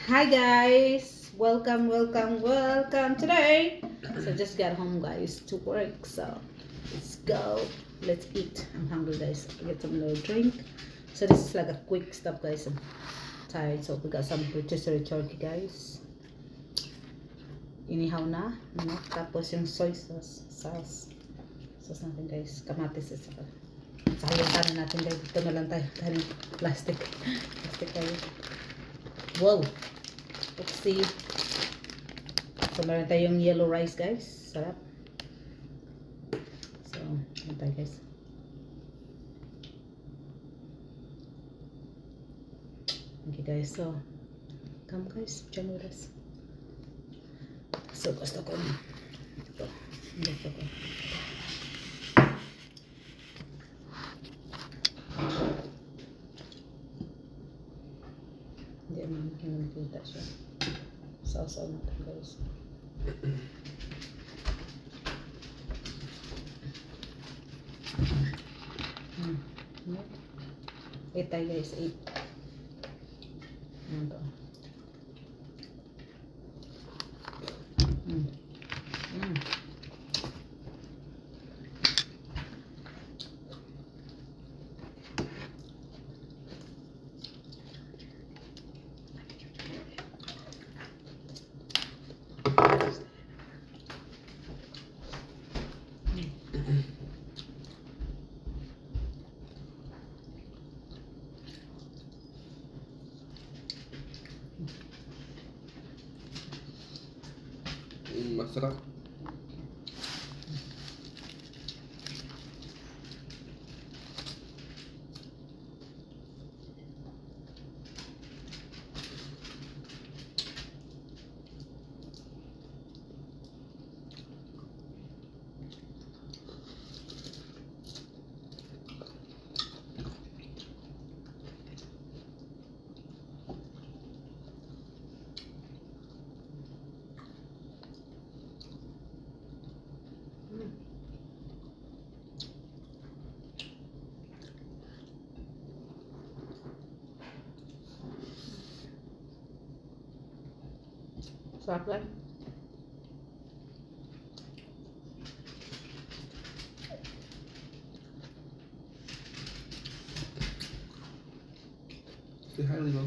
Hi guys, welcome today. So just got home guys to work, so let's go, let's eat. I'm hungry guys. Get some little drink. So this is like a quick stuff guys. I'm tired, so we got some rotisserie turkey guys. Inihaw na, no? Tapos yung soy sauce natin guys, kamatis at saka yung kanin natin guys. Dito na lang tayo, kanin plastic tayo. Wow, let's see. So meron tayong yellow rice guys, sarap. So ano tayo guys, okay guys, so come guys, join with us. So gusto ko ito, gusto ko hindi nakita siya. Sausaw natin guys. Eight tayo guys, 8. Ano to? Masarap. Sarap lang. Say hi, Lilo.